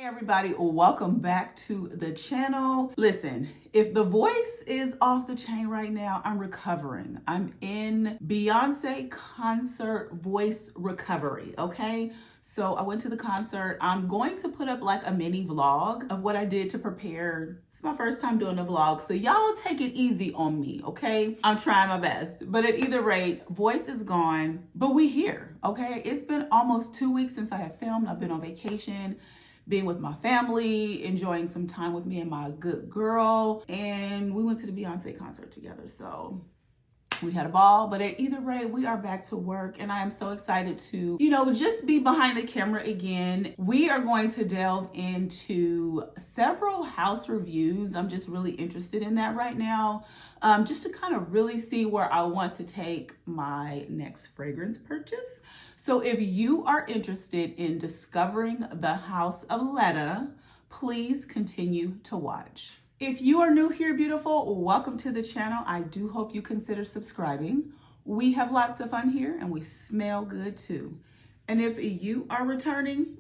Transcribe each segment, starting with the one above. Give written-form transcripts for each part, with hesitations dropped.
Everybody, welcome back to the channel. Listen, if the voice is off the chain right now, I'm recovering. I'm in Beyonce concert voice recovery, okay? So I went to the concert. I'm going to put up like a mini vlog of what I did to prepare. It's my first time doing a vlog, so y'all take it easy on me, okay? I'm trying my best. But at either rate, voice is gone, but we here, okay? It's been almost 2 weeks since I have filmed. I've been on vacation, being with my family, enjoying some time with me and my good girl. And we went to the Beyonce concert together. So we had a ball, but at either rate, we are back to work and I am so excited to, just be behind the camera again. We are going to delve into several house reviews. I'm just really interested in that right now, just to kind of really see where I want to take my next fragrance purchase. So if you are interested in discovering the house of Ledda, please continue to watch. If you are new here, beautiful, welcome to the channel. I do hope you consider subscribing. We have lots of fun here and we smell good too. And if you are returning,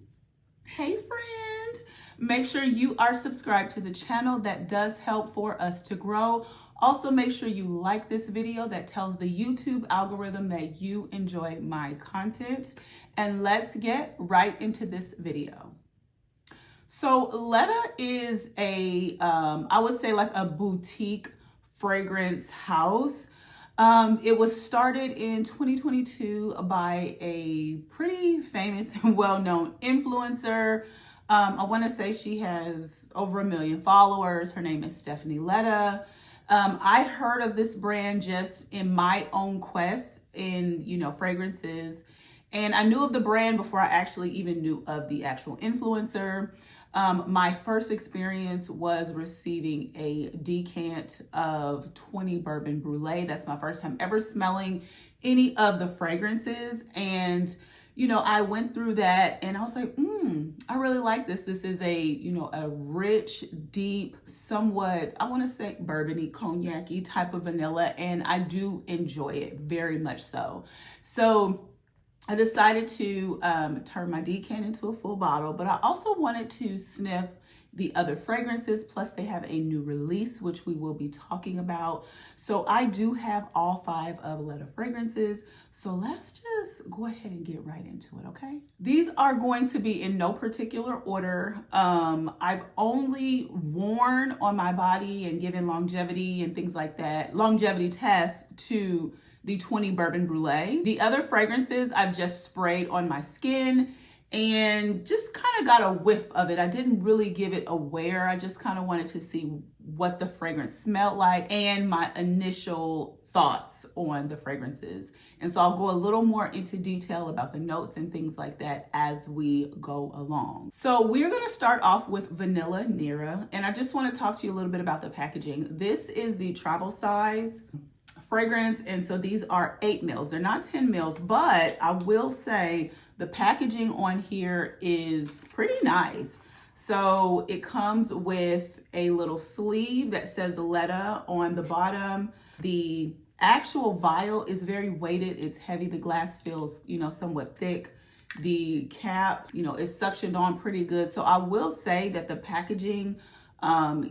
hey friend, make sure you are subscribed to the channel. That does help for us to grow. Also, make sure you like this video. That tells the YouTube algorithm that you enjoy my content. And let's get right into this video. So Ledda is I would say like a boutique fragrance house. It was started in 2022 by a pretty famous and well-known influencer. I want to say she has over 1 million followers. Her name is Stephanie Ledda. I heard of this brand just in my own quest in, fragrances. And I knew of the brand before I actually even knew of the actual influencer. My first experience was receiving a decant of 20 Bourbon Brûlée. That's my first time ever smelling any of the fragrances. And, I went through that and I was like, I really like this. This is a rich, deep, somewhat, I want to say bourbony, cognac-y type of vanilla. And I do enjoy it very much so. So I decided to turn my decant into a full bottle, but I also wanted to sniff the other fragrances. Plus they have a new release, which we will be talking about. So I do have all 5 of Ledda fragrances. So let's just go ahead and get right into it, okay? These are going to be in no particular order. I've only worn on my body and given longevity and things like that, longevity tests to the 20 Bourbon Brûlée. The other fragrances I've just sprayed on my skin and just kind of got a whiff of it. I didn't really give it a wear. I just kind of wanted to see what the fragrance smelled like and my initial thoughts on the fragrances. And so I'll go a little more into detail about the notes and things like that as we go along. So we're gonna start off with Vanilla Nera. And I just wanna talk to you a little bit about the packaging. This is the travel size fragrance. And so these are 8 mils. They're not 10 mils, but I will say the packaging on here is pretty nice. So it comes with a little sleeve that says Ledda on the bottom. The actual vial is very weighted. It's heavy. The glass feels, somewhat thick. The cap, is suctioned on pretty good. So I will say that the packaging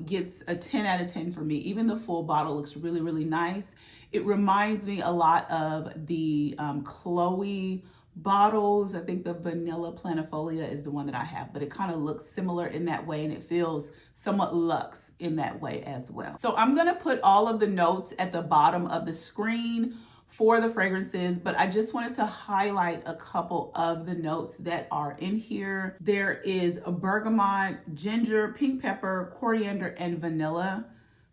gets a 10 out of 10 for me. Even the full bottle looks really, really nice. It reminds me a lot of the Chloe bottles. I think the Vanilla Planifolia is the one that I have, but it kind of looks similar in that way and it feels somewhat luxe in that way as well. So I'm going to put all of the notes at the bottom of the screen for the fragrances, but I just wanted to highlight a couple of the notes that are in here. There is a bergamot, ginger, pink pepper, coriander, and vanilla.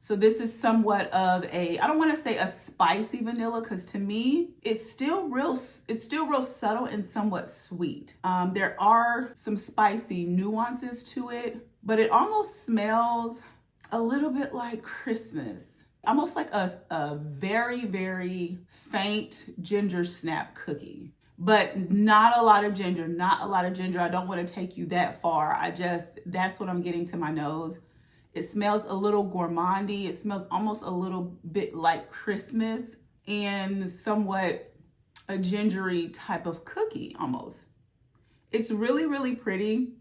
So this is somewhat of I don't want to say a spicy vanilla, because to me, it's still real subtle and somewhat sweet. There are some spicy nuances to it, but it almost smells a little bit like Christmas. Almost like a very, very faint ginger snap cookie, but not a lot of ginger, I don't want to take you that far. That's what I'm getting to my nose. It smells a little gourmandy. It smells almost a little bit like Christmas and somewhat a gingery type of cookie almost. It's really, really pretty.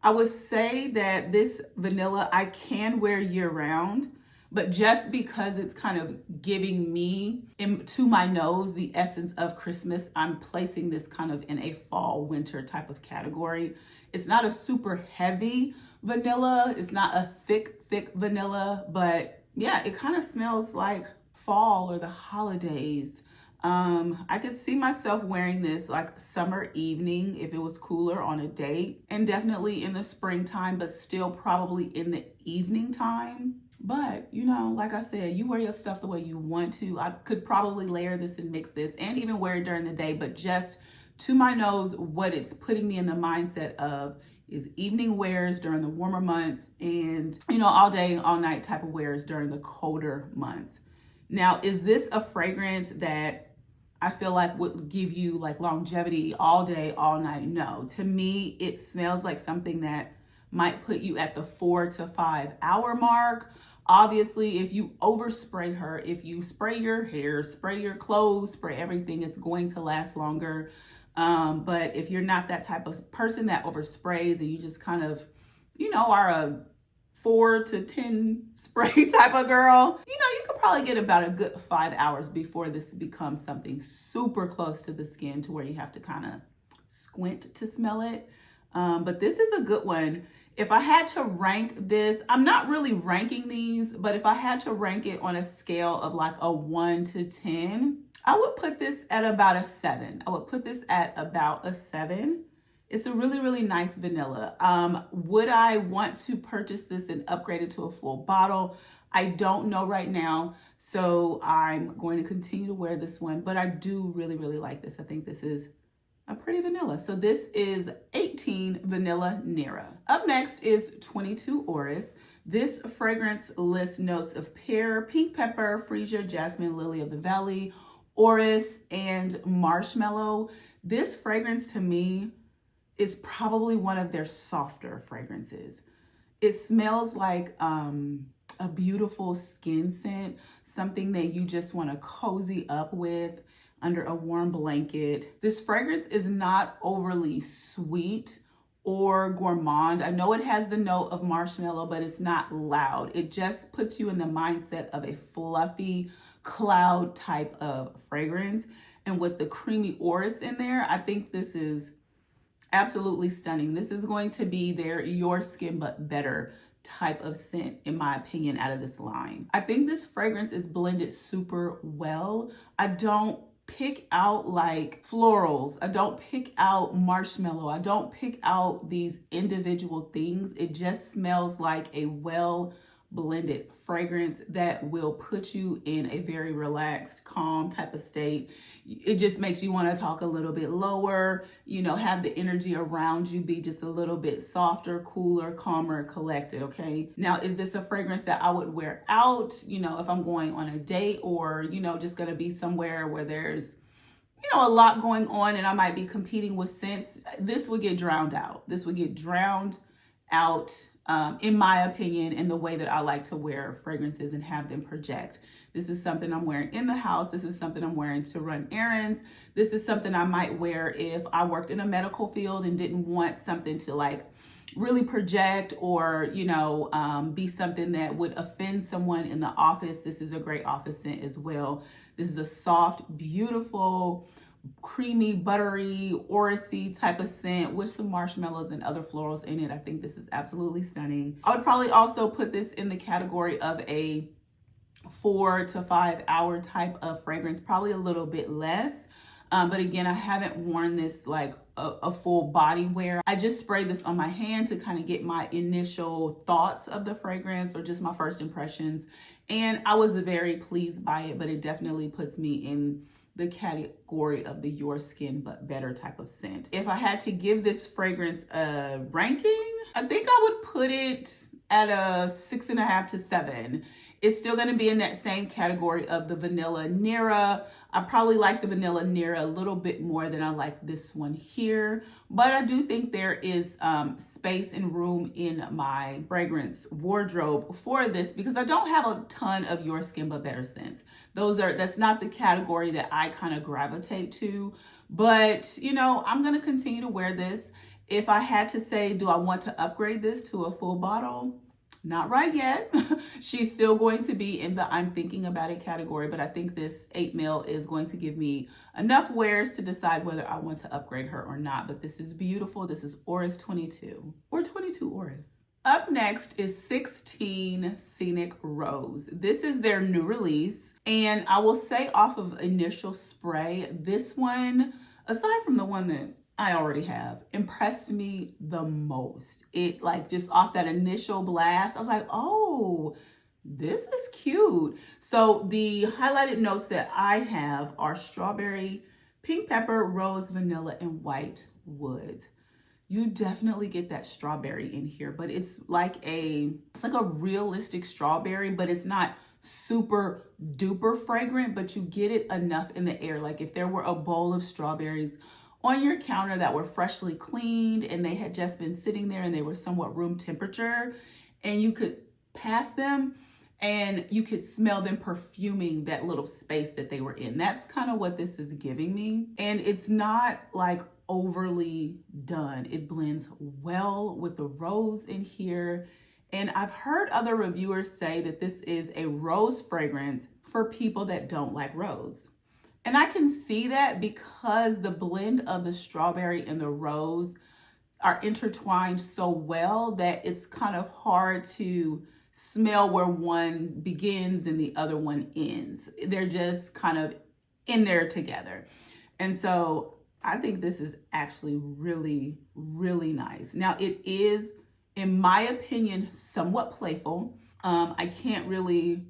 I would say that this vanilla I can wear year round, but just because it's kind of giving me to my nose the essence of Christmas, I'm placing this kind of in a fall winter type of category. It's not a super heavy vanilla. It's not a thick vanilla, but yeah, it kind of smells like fall or the holidays. I could see myself wearing this like summer evening if it was cooler on a date, and definitely in the springtime, but still probably in the evening time. But you know, like I said, you wear your stuff the way you want to. I could probably layer this and mix this and even wear it during the day, but just to my nose, what it's putting me in the mindset of is evening wears during the warmer months and, you know, all day, all night type of wears during the colder months. Now, is this a fragrance that I feel like would give you like longevity all day, all night? No. To me, it smells like something that might put you at the 4 to 5 hour mark. Obviously, if you overspray her, if you spray your hair, spray your clothes, spray everything, it's going to last longer. But if you're not that type of person that oversprays and you just kind of, you know, are a 4 to 10 spray type of girl, you know, you could probably get about a good 5 hours before this becomes something super close to the skin to where you have to kind of squint to smell it. But this is a good one. If I had to rank this, I'm not really ranking these, but if I had to rank it on a scale of like a 1 to 10, I would put this at about a 7. I would put this at about a 7. It's a really, really nice vanilla. Would I want to purchase this and upgrade it to a full bottle? I don't know right now, so I'm going to continue to wear this one, but I do really, really like this. I think this is a pretty vanilla. So this is 18 Vanilla Nera. Up next is 22 Orris. This fragrance lists notes of pear, pink pepper, freesia, jasmine, lily of the valley, Orris, and marshmallow. This fragrance to me is probably one of their softer fragrances. It smells like a beautiful skin scent, something that you just want to cozy up with under a warm blanket. This fragrance is not overly sweet or gourmand. I know it has the note of marshmallow, but it's not loud. It just puts you in the mindset of a fluffy cloud type of fragrance. And with the creamy Orris in there, I think this is absolutely stunning. This is going to be their your skin but better type of scent, in my opinion, out of this line. I think this fragrance is blended super well. I don't pick out like florals. I don't pick out marshmallow. I don't pick out these individual things. It just smells like a well blended fragrance that will put you in a very relaxed, calm type of state. It just makes you want to talk a little bit lower, you know, have the energy around you be just a little bit softer, cooler, calmer, collected. Okay. Now, is this a fragrance that I would wear out, you know, if I'm going on a date or, you know, just going to be somewhere where there's, you know, a lot going on and I might be competing with scents? This would get drowned out. This would get drowned out, in my opinion, in the way that I like to wear fragrances and have them project. This is something I'm wearing in the house. This is something I'm wearing to run errands. This is something I might wear if I worked in a medical field and didn't want something to like really project or, you know, be something that would offend someone in the office. This is a great office scent as well. This is a soft, beautiful, creamy, buttery, orrisy type of scent with some marshmallows and other florals in it. I think this is absolutely stunning. I would probably also put this in the category of a 4 to 5 hour type of fragrance, probably a little bit less. But again, I haven't worn this like a full body wear. I just sprayed this on my hand to kind of get my initial thoughts of the fragrance or just my first impressions. And I was very pleased by it, but it definitely puts me in the category of the your skin but better type of scent. If I had to give this fragrance a ranking, I think I would put it at a 6.5 to 7. It's still going to be in that same category of the Vanilla Nera. I probably like the Vanilla Nera a little bit more than I like this one here, but I do think there is space and room in my fragrance wardrobe for this because I don't have a ton of your skin but better scents. That's not the category that I kind of gravitate to, but you know, I'm going to continue to wear this. If I had to say, do I want to upgrade this to a full bottle? Not right yet. She's still going to be in the I'm thinking about it category, but I think this 8 ml is going to give me enough wears to decide whether I want to upgrade her or not. But this is beautiful. This is Orris 22 or 22 Orris. Up next is 16 Scenic Rose. This is their new release. And I will say off of initial spray, this one, aside from the one that I already have, impressed me the most. It like just off that initial blast, I was like, oh, this is cute. So the highlighted notes that I have are strawberry, pink pepper, rose, vanilla, and white wood. You definitely get that strawberry in here, but it's like a realistic strawberry, but it's not super duper fragrant, but you get it enough in the air. Like if there were a bowl of strawberries on your counter that were freshly cleaned and they had just been sitting there and they were somewhat room temperature, and you could pass them and you could smell them perfuming that little space that they were in. That's kind of what this is giving me. And it's not like overly done. It blends well with the rose in here. And I've heard other reviewers say that this is a rose fragrance for people that don't like rose. And I can see that because the blend of the strawberry and the rose are intertwined so well that it's kind of hard to smell where one begins and the other one ends. They're just kind of in there together. And so I think this is actually really, really nice. Now it is, in my opinion, somewhat playful. I can't really,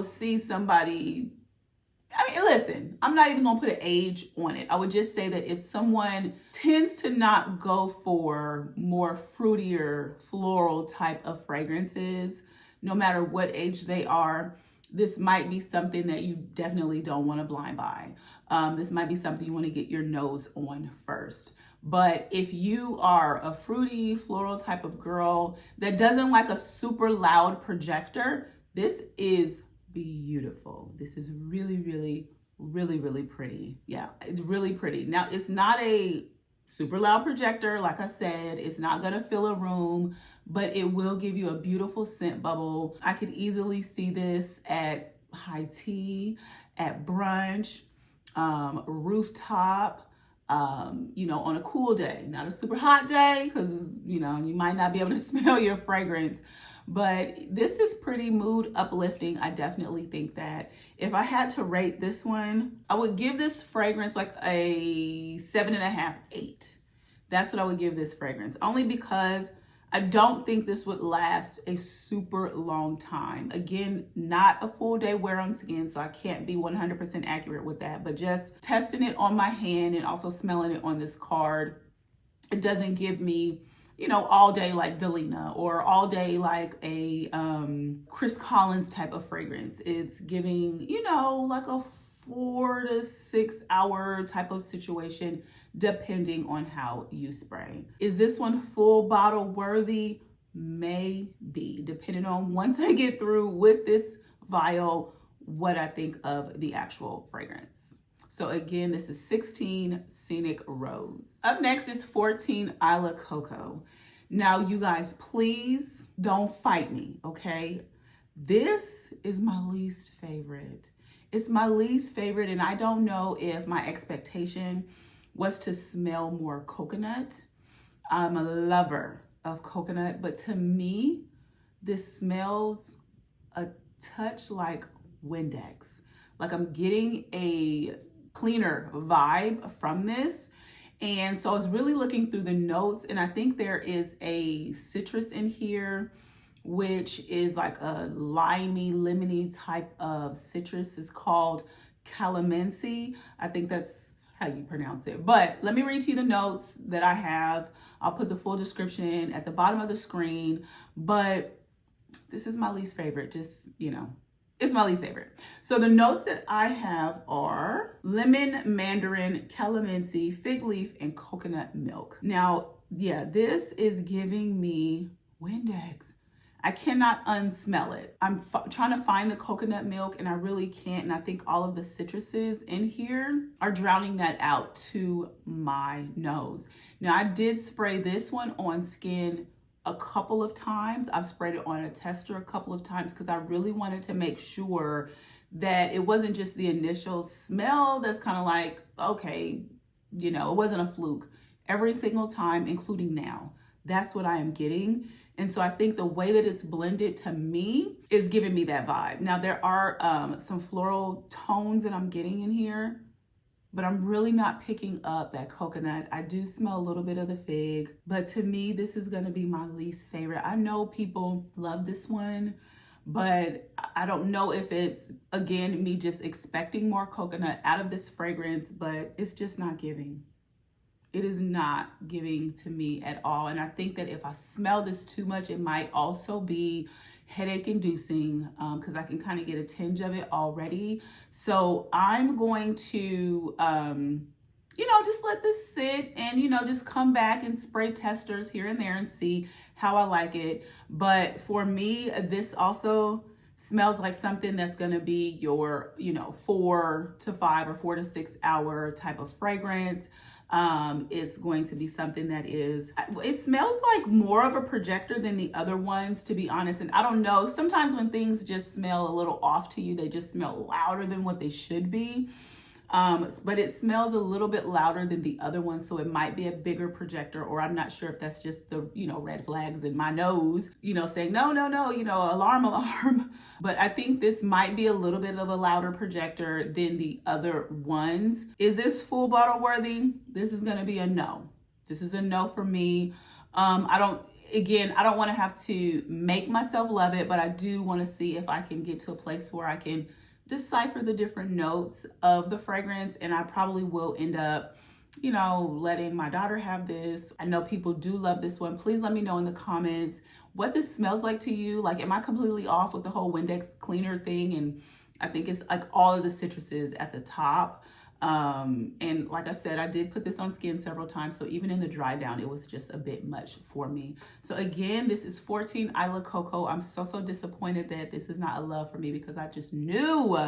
see somebody, listen, I'm not even gonna put an age on it. I would just say that if someone tends to not go for more fruitier, floral type of fragrances, no matter what age they are, this might be something that you definitely don't want to blind buy. This might be something you want to get your nose on first. But if you are a fruity, floral type of girl that doesn't like a super loud projector, this is beautiful. This is really, really, really, really pretty. Yeah, it's really pretty. Now, it's not a super loud projector. Like I said, it's not going to fill a room, but it will give you a beautiful scent bubble. I could easily see this at high tea, at brunch, rooftop, on a cool day, not a super hot day, because, you might not be able to smell your fragrance. But this is pretty mood uplifting. I definitely think that if I had to rate this one, I would give this fragrance like a 7.5, 8. That's what I would give this fragrance, only because I don't think this would last a super long time. Again, not a full day wear on skin, so I can't be 100% accurate with that, but just testing it on my hand and also smelling it on this card, it doesn't give me all day like Delina or all day like a Chris Collins type of fragrance. It's giving, like a 4 to 6 hour type of situation, depending on how you spray. Is this one full bottle worthy? Maybe, depending on once I get through with this vial, what I think of the actual fragrance. So again, this is 16 Scenic Rose. Up next is 14 Isla Coco. Now, you guys, please don't fight me, okay? This is my least favorite. It's my least favorite, and I don't know if my expectation was to smell more coconut. I'm a lover of coconut, but to me, this smells a touch like Windex. Like I'm getting a cleaner vibe from this. And so I was really looking through the notes, and I think there is a citrus in here, which is like a limey, lemony type of citrus. It's called calamansi. I think that's how you pronounce it. But let me read to you the notes that I have. I'll put the full description at the bottom of the screen, but this is my least favorite. Just, it's my least favorite. So the notes that I have are lemon, mandarin, calamansi, fig leaf, and coconut milk. Now, yeah, this is giving me Windex. I cannot unsmell it. I'm trying to find the coconut milk and I really can't. And I think all of the citruses in here are drowning that out to my nose. Now I did spray this one on skin a couple of times. I've sprayed it on a tester a couple of times because I really wanted to make sure that it wasn't just the initial smell that's kind of like, okay, you know, it wasn't a fluke. Every single time, including now, that's what I am getting. And so I think the way that it's blended to me is giving me that vibe. Now there are some floral tones that I'm getting in here, but I'm really not picking up that coconut. I do smell a little bit of the fig, but to me, this is gonna be my least favorite. I know people love this one, but I don't know if it's, again, me just expecting more coconut out of this fragrance, but it's just not giving. It is not giving to me at all. And I think that if I smell this too much, it might also be headache inducing because I can kind of get a tinge of it already. So I'm going to, you know, just let this sit and, you know, just come back and spray testers here and there and see how I like it. But for me, this also smells like something that's going to be your, you know, 4 to 5 or 4 to 6 hour type of fragrance. It's going to be something that is, it smells like more of a projector than the other ones, to be honest. And I don't know, sometimes when things just smell a little off to you, they just smell louder than what they should be. But it smells a little bit louder than the other one, so it might be a bigger projector, or I'm not sure if that's just the, you know, red flags in my nose, you know, saying no, no, no, you know, alarm, alarm. But I think this might be a little bit of a louder projector than the other ones. Is this full bottle worthy? This is going to be a no. This is a no for me. I don't want to have to make myself love it, but I do want to see if I can get to a place where I can decipher the different notes of the fragrance. And I probably will end up, you know, letting my daughter have this. I know people do love this one. Please let me know in the comments what this smells like to you. Like, am I completely off with the whole Windex cleaner thing? And I think it's like all of the citruses at the top. And like I said, I did put this on skin several times. So even in the dry down, it was just a bit much for me. So again, this is 14 Isla Coco. I'm so disappointed that this is not a love for me because I just knew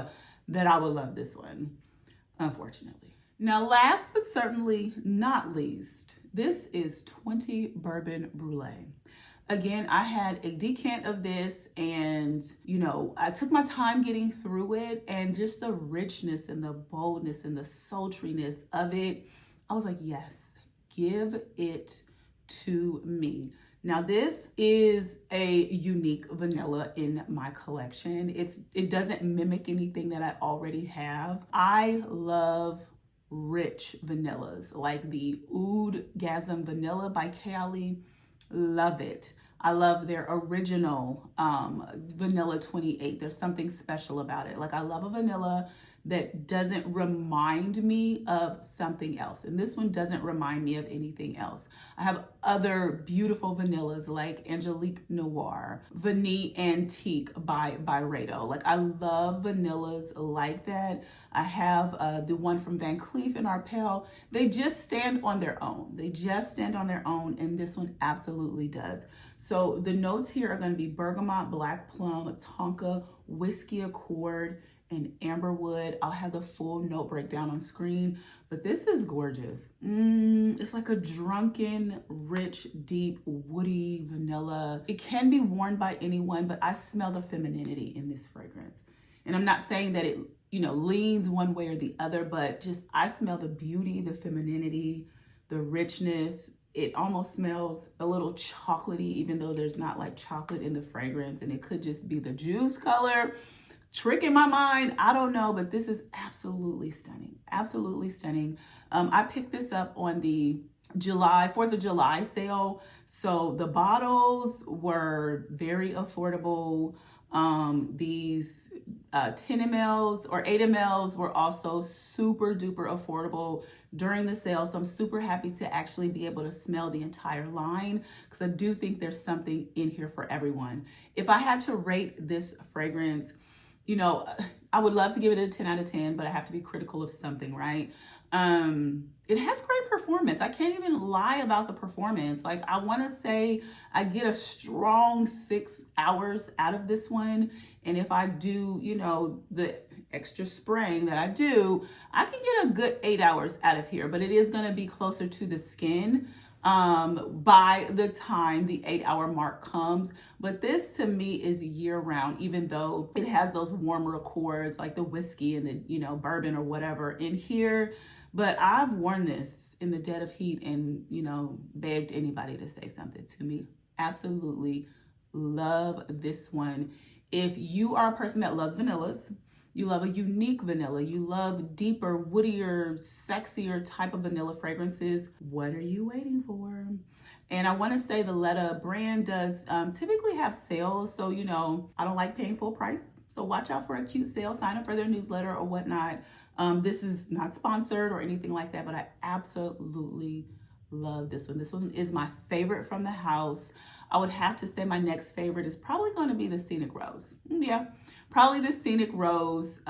that I would love this one, unfortunately. Now, last but certainly not least, this is 20 Bourbon Brûlée. Again, I had a decant of this and, you know, I took my time getting through it, and just the richness and the boldness and the sultriness of it, I was like, yes, give it to me. Now, this is a unique vanilla in my collection. It doesn't mimic anything that I already have. I love rich vanillas, like the Oud Gasm Vanilla by Kayali. Love it. I love their original Vanilla 28. There's something special about it. Like, I love a vanilla that doesn't remind me of something else. And this one doesn't remind me of anything else. I have other beautiful vanillas like Angelique Noir, Vanille Antique by Byredo. Like, I love vanillas like that. I have the one from Van Cleef and Arpels. They just stand on their own. They just stand on their own, and this one absolutely does. So the notes here are going to be bergamot, black plum, tonka, whiskey accord, and amberwood. I'll have the full note breakdown on screen, but this is gorgeous. It's like a drunken, rich, deep, woody vanilla. It can be worn by anyone, but I smell the femininity in this fragrance. And I'm not saying that it, you know, leans one way or the other, but just I smell the beauty, the femininity, the richness. It almost smells a little chocolatey, even though there's not like chocolate in the fragrance, and it could just be the juice color tricking my mind. I don't know, but this is absolutely stunning. Absolutely stunning. I picked this up on the 4th of July sale. So the bottles were very affordable. These 10 mLs or 8 mLs were also super duper affordable during the sale. So I'm super happy to actually be able to smell the entire line, because I do think there's something in here for everyone. If I had to rate this fragrance, you know, I would love to give it a 10 out of 10, but I have to be critical of something, right? It has great performance. I can't even lie about the performance. Like, I want to say I get a strong 6 hours out of this one. And if I do, you know, the extra spraying that I do, I can get a good 8 hours out of here, but it is going to be closer to the skin by the time the 8-hour mark comes. But this to me is year round, even though it has those warmer accords like the whiskey and the, you know, bourbon or whatever in here. But I've worn this in the dead of heat and, you know, begged anybody to say something to me. Absolutely love this one. If you are a person that loves vanillas, you love a unique vanilla, you love deeper, woodier, sexier type of vanilla fragrances, what are you waiting for? And I want to say the Ledda brand does typically have sales. So, you know, I don't like paying full price. So watch out for a cute sale, sign up for their newsletter or whatnot. This is not sponsored or anything like that, but I absolutely love this one. This one is my favorite from the house. I would have to say my next favorite is probably going to be the Scenic Rose. Yeah, probably the Scenic Rose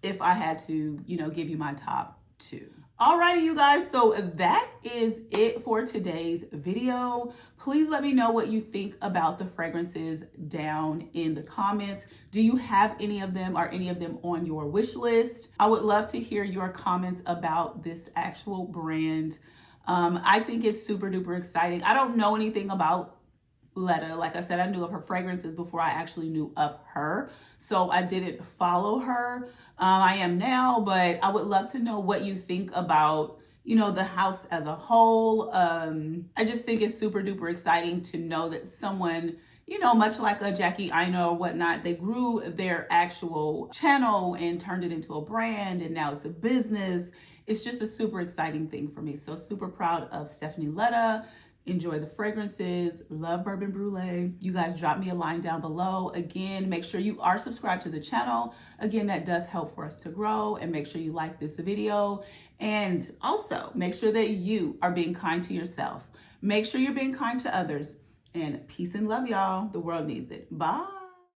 if I had to, you know, give you my top two. Alrighty, you guys, so that is it for today's video. Please let me know what you think about the fragrances down in the comments. Do you have any of them? Are any of them on your wish list? I would love to hear your comments about this actual brand. I think it's super duper exciting. I don't know anything about Ledda. Like I said, I knew of her fragrances before I actually knew of her. So I didn't follow her. I am now, but I would love to know what you think about, you know, the house as a whole. I just think it's super duper exciting to know that someone, you know, much like a Jackie Aina or whatnot, they grew their actual channel and turned it into a brand, and now it's a business. It's just a super exciting thing for me. So super proud of Stephanie Ledda. Enjoy the fragrances. Love Bourbon Brûlée. You guys drop me a line down below. Again, make sure you are subscribed to the channel. Again, that does help for us to grow. And make sure you like this video. And also make sure that you are being kind to yourself. Make sure you're being kind to others. And peace and love, y'all. The world needs it. Bye.